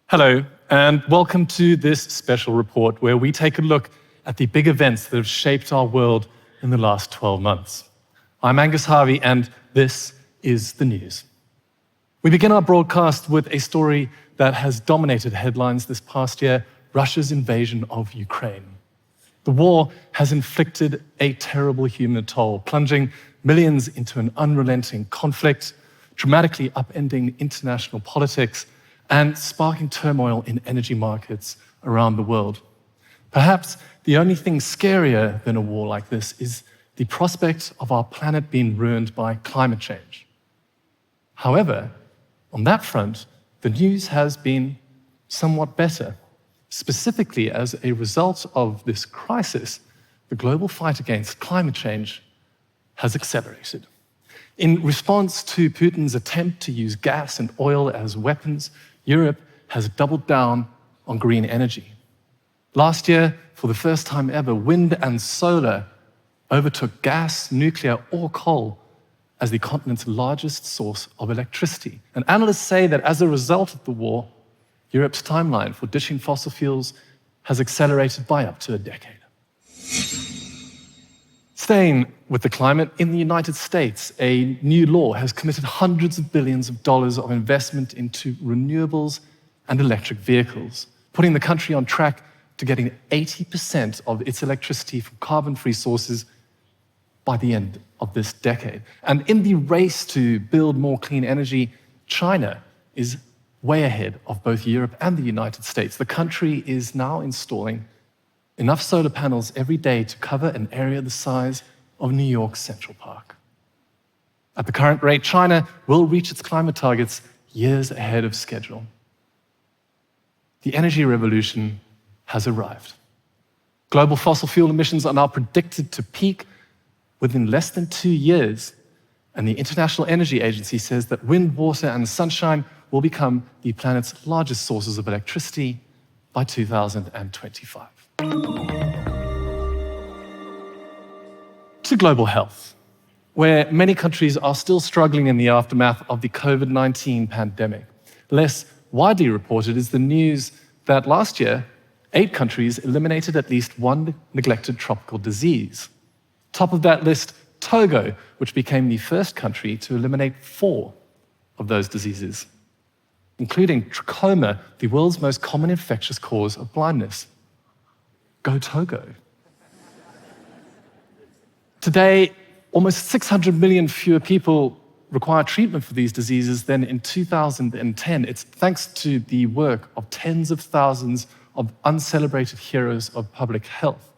Hello, and welcome to this special report where we take a look at the big events that have shaped our world in the last 12 months. I'm Angus Hervey, and this is the news. We begin our broadcast with a story that has dominated headlines this past year: Russia's invasion of Ukraine. The war has inflicted a terrible human toll, plunging millions into an unrelenting conflict, dramatically upending international politics, and sparking turmoil in energy markets around the world. Perhaps the only thing scarier than a war like this is the prospect of our planet being ruined by climate change. However, on that front, the news has been somewhat better. Specifically, as a result of this crisis, the global fight against climate change has accelerated. In response to Putin's attempt to use gas and oil as weapons, Europe has doubled down on green energy. Last year, for the first time ever, wind and solar overtook gas, nuclear, or coal as the continent's largest source of electricity. And analysts say that as a result of the war, Europe's timeline for ditching fossil fuels has accelerated by up to a decade. Staying with the climate, in the United States, a new law has committed hundreds of billions of dollars of investment into renewables and electric vehicles, putting the country on track to getting 80% of its electricity from carbon-free sources by the end of this decade. And in the race to build more clean energy, China is way ahead of both Europe and the United States. The country is now installing enough solar panels every day to cover an area the size of New York's Central Park. At the current rate, China will reach its climate targets years ahead of schedule. The energy revolution has arrived. Global fossil fuel emissions are now predicted to peak within less than 2 years, and the International Energy Agency says that wind, water, and sunshine will become the planet's largest sources of electricity by 2025. To global health, where many countries are still struggling in the aftermath of the COVID-19 pandemic. Less widely reported is the news that last year, 8 countries eliminated at least one neglected tropical disease. Top of that list, Togo, which became the first country to eliminate 4 of those diseases, including trachoma, the world's most common infectious cause of blindness. Go Togo. Today, almost 600 million fewer people require treatment for these diseases than in 2010. It's thanks to the work of tens of thousands of uncelebrated heroes of public health.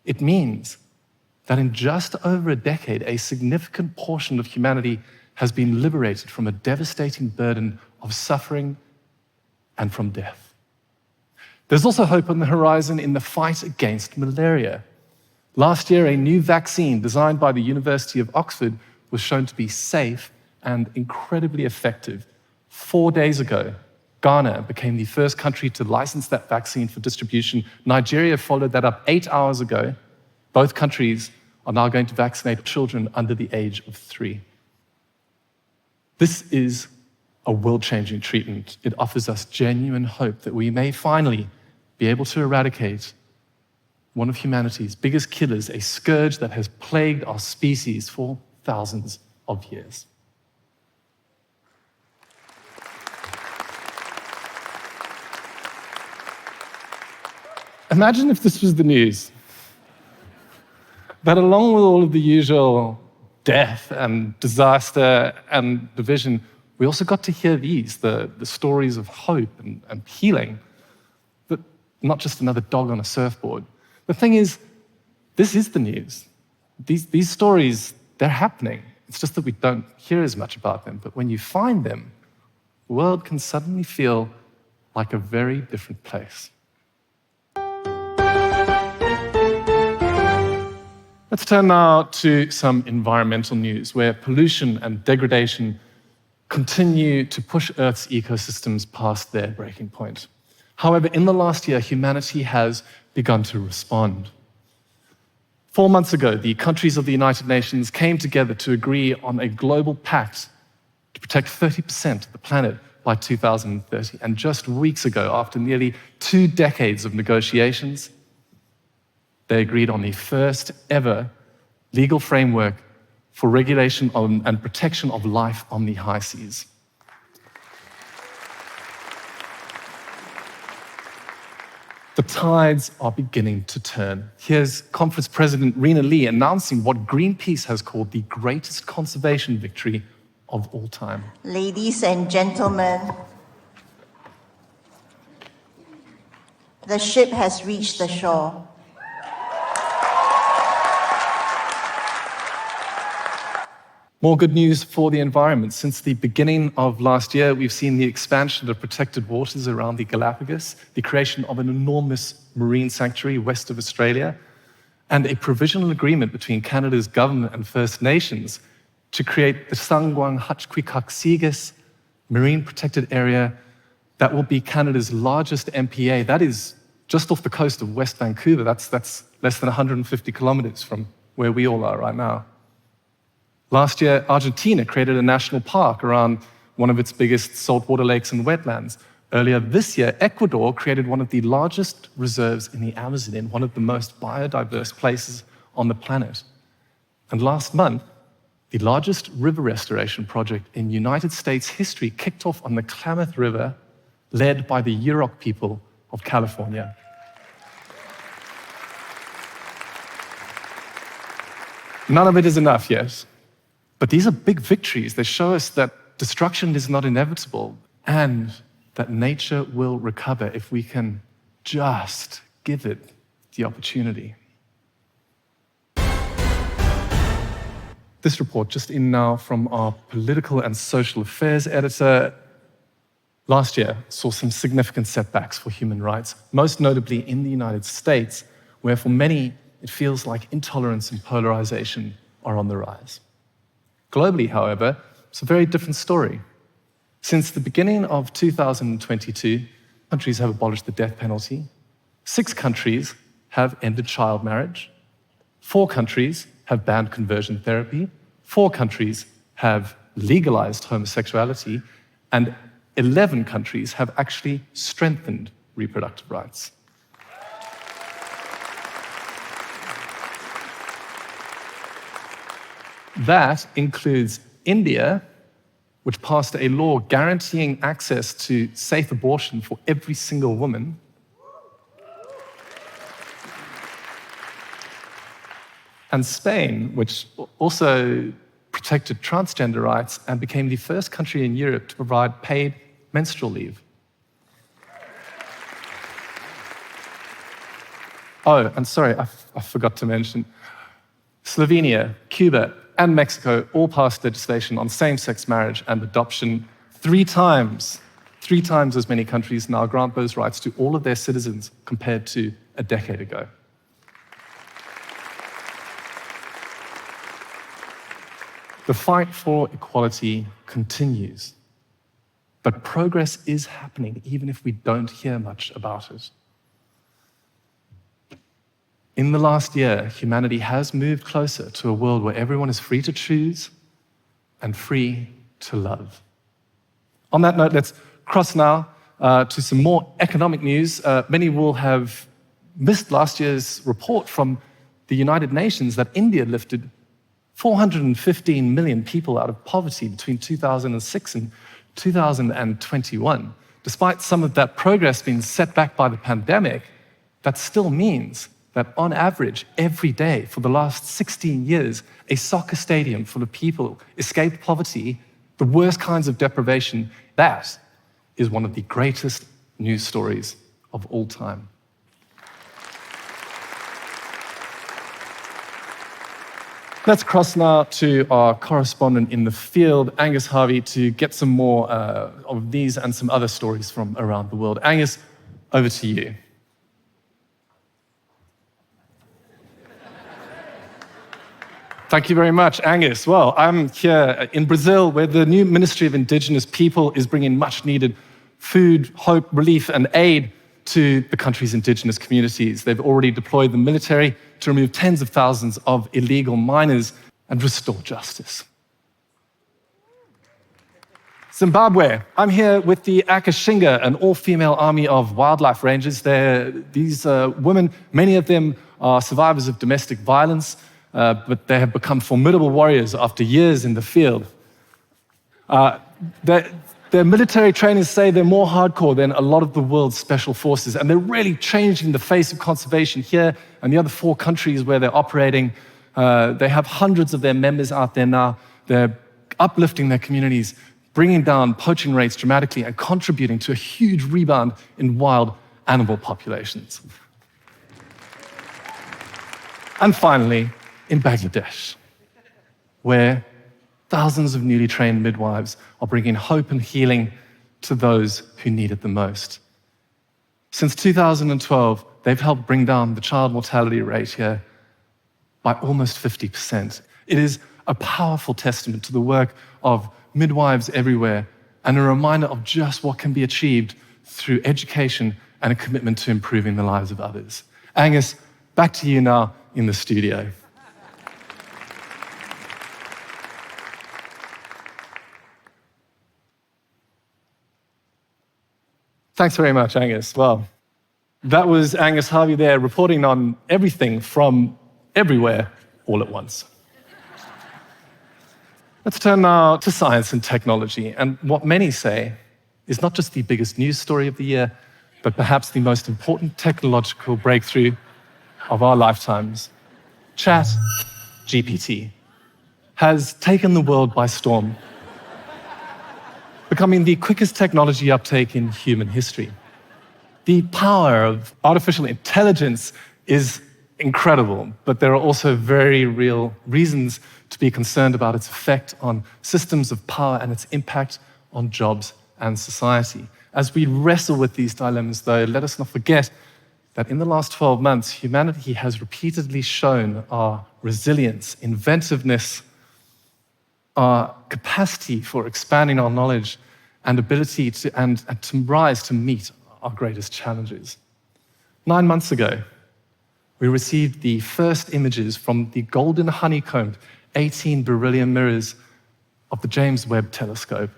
It means that in just over a decade, a significant portion of humanity has been liberated from a devastating burden of suffering and from death. There's also hope on the horizon in the fight against malaria. Last year, a new vaccine designed by the University of Oxford was shown to be safe and incredibly effective. 4 days ago, Ghana became the first country to license that vaccine for distribution. Nigeria followed that up 8 hours ago. Both countries are now going to vaccinate children under the age of 3. This is a world-changing treatment. It offers us genuine hope that we may finally be able to eradicate one of humanity's biggest killers, a scourge that has plagued our species for thousands of years. Imagine if this was the news, that along with all of the usual death and disaster and division, we also got to hear these, the stories of hope and healing, but not just another dog on a surfboard. The thing is, this is the news. These stories, they're happening. It's just that we don't hear as much about them. But when you find them, the world can suddenly feel like a very different place. Let's turn now to some environmental news, where pollution and degradation continue to push Earth's ecosystems past their breaking point. However, in the last year, humanity has begun to respond. 4 months ago, the countries of the United Nations came together to agree on a global pact to protect 30% of the planet by 2030. And just weeks ago, after nearly 2 decades of negotiations, they agreed on the first ever legal framework for regulation and protection of life on the high seas. The tides are beginning to turn. Here's conference president Rena Lee announcing what Greenpeace has called the greatest conservation victory of all time. Ladies and gentlemen, the ship has reached the shore. More good news for the environment. Since the beginning of last year, we've seen the expansion of protected waters around the Galapagos, the creation of an enormous marine sanctuary west of Australia, and a provisional agreement between Canada's government and First Nations to create the Sangwang Hachkwikak marine protected area that will be Canada's largest MPA. That is just off the coast of West Vancouver. That's less than 150 kilometers from where we all are right now. Last year, Argentina created a national park around one of its biggest saltwater lakes and wetlands. Earlier this year, Ecuador created one of the largest reserves in the Amazon, in one of the most biodiverse places on the planet. And last month, the largest river restoration project in United States history kicked off on the Klamath River, led by the Yurok people of California. None of it is enough yet. But these are big victories. They show us that destruction is not inevitable and that nature will recover if we can just give it the opportunity. This report just in now from our political and social affairs editor. Last year saw some significant setbacks for human rights, most notably in the United States, where for many it feels like intolerance and polarization are on the rise. Globally, however, it's a very different story. Since the beginning of 2022, countries have abolished the death penalty. 6 countries have ended child marriage. 4 countries have banned conversion therapy. 4 countries have legalized homosexuality. And 11 countries have actually strengthened reproductive rights. That includes India, which passed a law guaranteeing access to safe abortion for every single woman. And Spain, which also protected transgender rights and became the first country in Europe to provide paid menstrual leave. Oh, and sorry, I forgot to mention, Slovenia, Cuba, and Mexico all passed legislation on same-sex marriage and adoption. 3 times as many countries now grant those rights to all of their citizens compared to a decade ago. The fight for equality continues, but progress is happening even if we don't hear much about it. In the last year, humanity has moved closer to a world where everyone is free to choose and free to love. On that note, let's cross now to some more economic news. Many will have missed last year's report from the United Nations that India lifted 415 million people out of poverty between 2006 and 2021. Despite some of that progress being set back by the pandemic, that still means that on average, every day for the last 16 years, a soccer stadium full of people escaped poverty, the worst kinds of deprivation. That is one of the greatest news stories of all time. Let's cross now to our correspondent in the field, Angus Hervey, to get some more of these and some other stories from around the world. Angus, over to you. Thank you very much, Angus. Well, I'm here in Brazil, where the new Ministry of Indigenous People is bringing much-needed food, hope, relief, and aid to the country's indigenous communities. They've already deployed the military to remove tens of thousands of illegal miners and restore justice. Zimbabwe. I'm here with the Akashinga, an all-female army of wildlife rangers. These women, many of them are survivors of domestic violence, but they have become formidable warriors after years in the field. Their military trainers say they're more hardcore than a lot of the world's special forces, and they're really changing the face of conservation here and the other 4 countries where they're operating. They have hundreds of their members out there now. They're uplifting their communities, bringing down poaching rates dramatically, and contributing to a huge rebound in wild animal populations. And finally, in Bangladesh, where thousands of newly trained midwives are bringing hope and healing to those who need it the most. Since 2012, they've helped bring down the child mortality rate here by almost 50%. It is a powerful testament to the work of midwives everywhere and a reminder of just what can be achieved through education and a commitment to improving the lives of others. Angus, back to you now in the studio. Thanks very much, Angus. Well, that was Angus Hervey there reporting on everything from everywhere all at once. Let's turn now to science and technology, and what many say is not just the biggest news story of the year, but perhaps the most important technological breakthrough of our lifetimes. ChatGPT has taken the world by storm, becoming the quickest technology uptake in human history. The power of artificial intelligence is incredible, but there are also very real reasons to be concerned about its effect on systems of power and its impact on jobs and society. As we wrestle with these dilemmas, though, let us not forget that in the last 12 months, humanity has repeatedly shown our resilience, inventiveness, our capacity for expanding our knowledge and ability to rise to meet our greatest challenges. 9 months ago, we received the first images from the golden honeycombed 18 beryllium mirrors of the James Webb Telescope,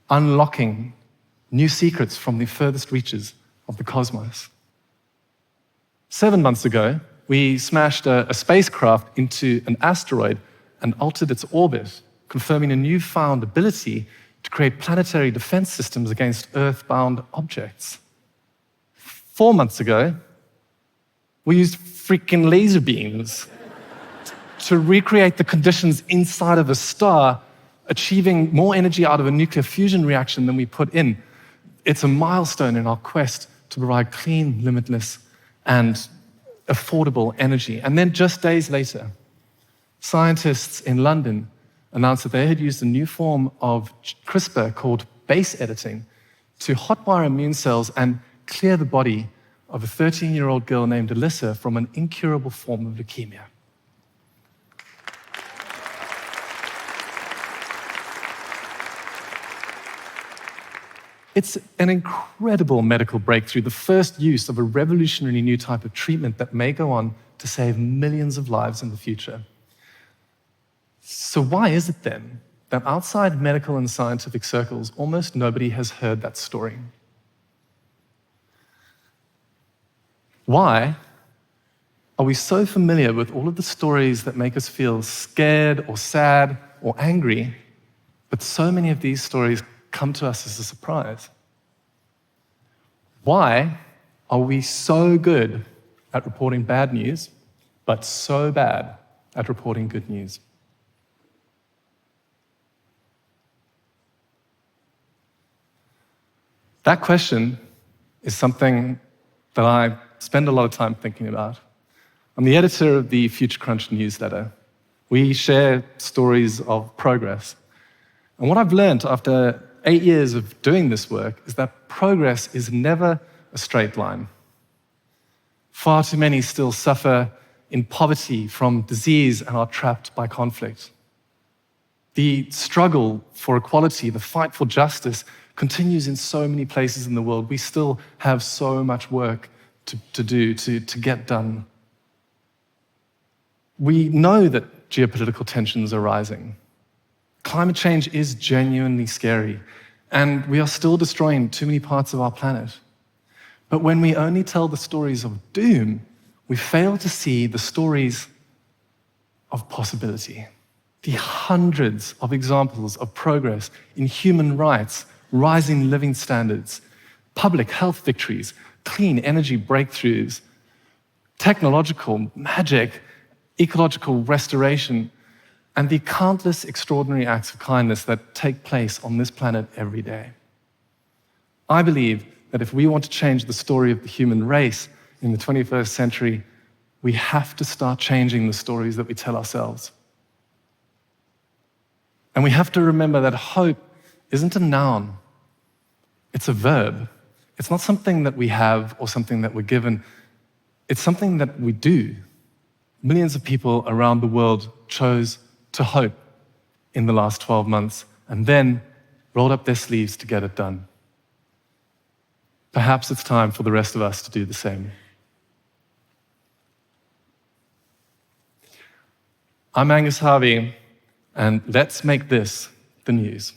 unlocking new secrets from the furthest reaches of the cosmos. 7 months ago, we smashed a spacecraft into an asteroid and altered its orbit, confirming a newfound ability to create planetary defense systems against Earth-bound objects. 4 months ago, we used freaking laser beams to recreate the conditions inside of a star, achieving more energy out of a nuclear fusion reaction than we put in. It's a milestone in our quest to provide clean, limitless, and affordable energy. And then just days later, scientists in London announced that they had used a new form of CRISPR called base editing to hotwire immune cells and clear the body of a 13-year-old girl named Alyssa from an incurable form of leukemia. It's an incredible medical breakthrough, the first use of a revolutionary new type of treatment that may go on to save millions of lives in the future. So why is it then that outside medical and scientific circles, almost nobody has heard that story? Why are we so familiar with all of the stories that make us feel scared or sad or angry, but so many of these stories come to us as a surprise? Why are we so good at reporting bad news, but so bad at reporting good news? That question is something that I spend a lot of time thinking about. I'm the editor of the Future Crunch newsletter. We share stories of progress. And what I've learned after 8 years of doing this work is that progress is never a straight line. Far too many still suffer in poverty from disease and are trapped by conflict. The struggle for equality, the fight for justice, continues in so many places in the world. We still have so much work to do, to get done. We know that geopolitical tensions are rising. Climate change is genuinely scary, And we are still destroying too many parts of our planet. But when we only tell the stories of doom, we fail to see the stories of possibility. The hundreds of examples of progress in human rights, rising living standards, public health victories, clean energy breakthroughs, technological magic, ecological restoration, and the countless extraordinary acts of kindness that take place on this planet every day. I believe that if we want to change the story of the human race in the 21st century, we have to start changing the stories that we tell ourselves. And we have to remember that hope isn't a noun, it's a verb. It's not something that we have or something that we're given. It's something that we do. Millions of people around the world chose to hope in the last 12 months and then rolled up their sleeves to get it done. Perhaps it's time for the rest of us to do the same. I'm Angus Hervey, and let's make this the news.